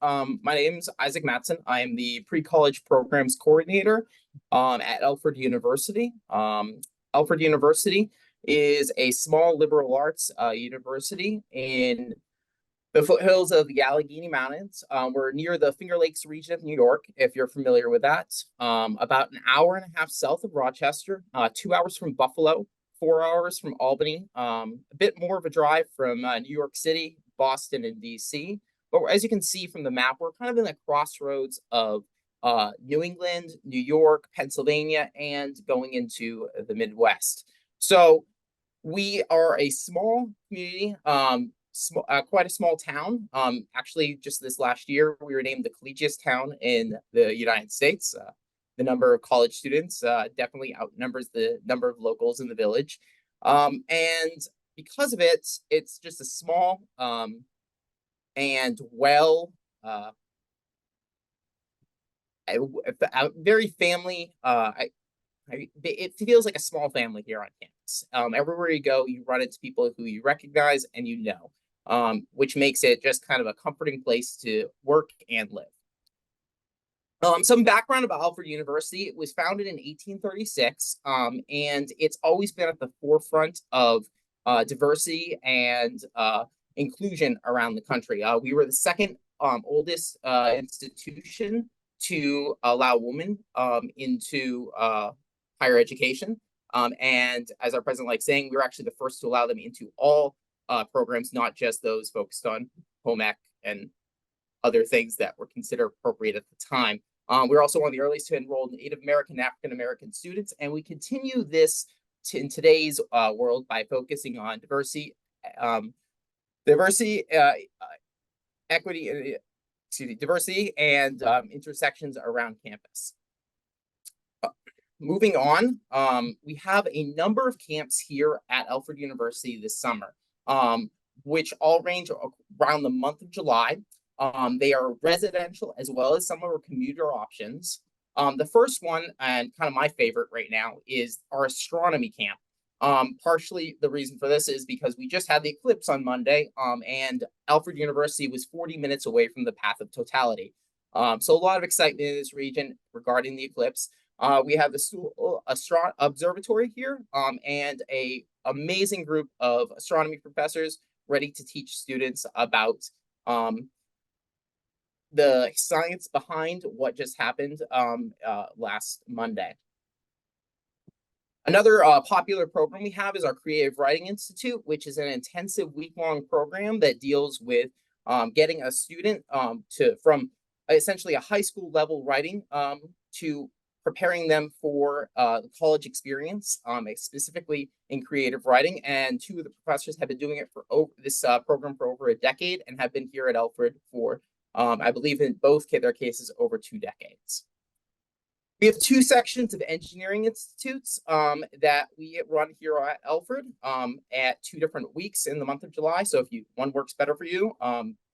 My name's Isaac Matson. I am the pre-college programs coordinator at Alfred University. Alfred University is a small liberal arts university in the foothills of the Allegheny Mountains. We're near the Finger Lakes region of New York, if you're familiar with that. About an hour and a half south of Rochester, 2 hours from Buffalo, 4 hours from Albany, a bit more of a drive from New York City, Boston, and DC. But as you can see from the map, we're kind of in the crossroads of New England, New York, Pennsylvania, and going into the Midwest. So we are a small community, quite a small town. Actually, just this last year, we were named the collegiate town in the United States. The number of college students definitely outnumbers the number of locals in the village. And because of it, it's just a small and very family. It feels like a small family here on campus. Everywhere you go, you run into people who you recognize and you know, which makes it just kind of a comforting place to work and live. Some background about Alfred University. It was founded in 1836, and it's always been at the forefront of diversity and inclusion around the country. We were the second oldest institution to allow women into higher education. And as our president likes saying, we were actually the first to allow them into all programs, not just those focused on home ec and other things that were considered appropriate at the time. We're also one of the earliest to enroll Native American and African American students, and we continue this in today's world by focusing on diversity, equity, diversity and intersections around campus. Moving on, we have a number of camps here at Alfred University this summer, which all range around the month of July. They are residential as well as some of our commuter options. The first one, and kind of my favorite right now, is our astronomy camp. Partially the reason for this is because we just had the eclipse on Monday, and Alfred University was 40 minutes away from the path of totality. So a lot of excitement in this region regarding the eclipse. We have the Stool Observatory here, and an amazing group of astronomy professors ready to teach students about the science behind what just happened last Monday. Another popular program we have is our Creative Writing Institute, which is an intensive week-long program that deals with getting a student from essentially a high school level writing to preparing them for the college experience, specifically in creative writing. And two of the professors have been doing it for this program for over a decade and have been here at Alfred for, I believe in both their cases, over 2 decades. We have 2 sections of engineering institutes that we run here at Alfred at 2 different weeks in the month of July. So if one works better for you,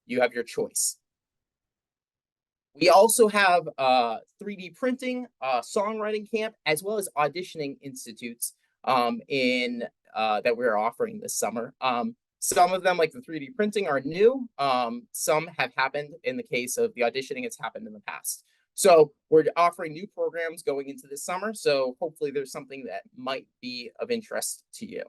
you have your choice. We also have 3D printing, songwriting camp, as well as auditioning institutes that we're offering this summer. Some of them, like the 3D printing, are new. Some have happened. In the case of the auditioning, it's happened in the past. So we're offering new programs going into this summer. So hopefully there's something that might be of interest to you.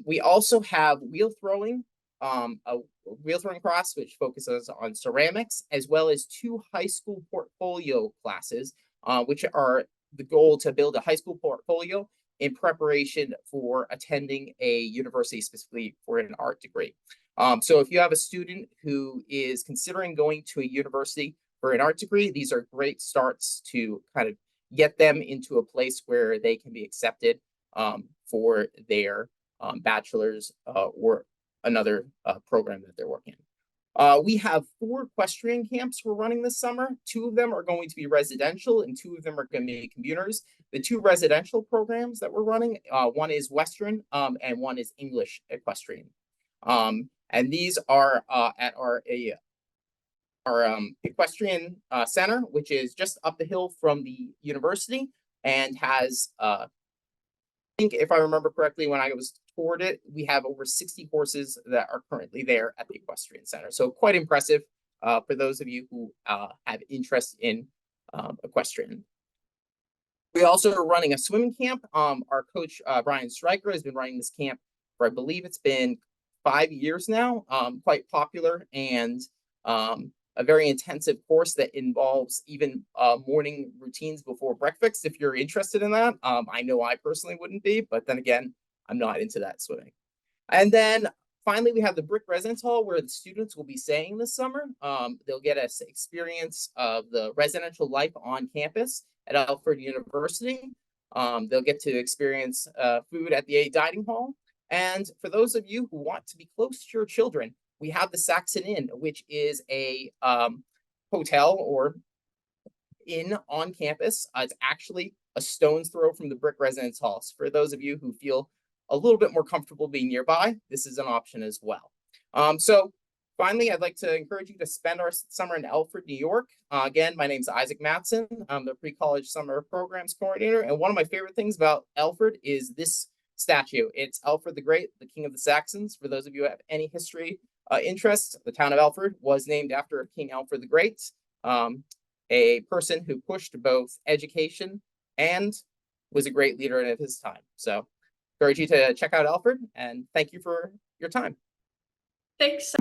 We also have wheel throwing, a wheel throwing class, which focuses on ceramics, as well as 2 high school portfolio classes, which are the goal to build a high school portfolio in preparation for attending a university, specifically for an art degree. So if you have a student who is considering going to a university for an art degree, these are great starts to kind of get them into a place where they can be accepted for their bachelor's or another program that they're working in. We have 4 equestrian camps we're running this summer. 2 of them are going to be residential and 2 of them are going to be commuters. The 2 residential programs that we're running, one is Western and one is English equestrian. And these are at our equestrian center, which is just up the hill from the university and has, I think if I remember correctly, when I was toured it, we have over 60 horses that are currently there at the equestrian center. So quite impressive. for those of you who have interest in equestrian. We also are running a swimming camp. Our coach, Brian Stryker, has been running this camp for, I believe it's been 5 years now, quite popular, and a very intensive course that involves even morning routines before breakfast. If you're interested in that, I know I personally wouldn't be, but then again, I'm not into that swimming. And then finally, we have the Brick Residence Hall where the students will be staying this summer. They'll get an experience of the residential life on campus at Alfred University. They'll get to experience food at the A dining hall. And for those of you who want to be close to your children, we have the Saxon Inn, which is a hotel or inn on campus. It's actually a stone's throw from the Brick Residence Hall. So for those of you who feel a little bit more comfortable being nearby, this is an option as well. So finally, I'd like to encourage you to spend our summer in Alfred, New York. Again, my name is Isaac Matson. I'm the pre-college summer programs coordinator. And one of my favorite things about Alfred is this statue. It's Alfred the Great, the King of the Saxons. For those of you who have any history interest, the town of Alfred was named after King Alfred the Great, a person who pushed both education and was a great leader of his time. So encourage you to check out Alfred, and thank you for your time. Thanks.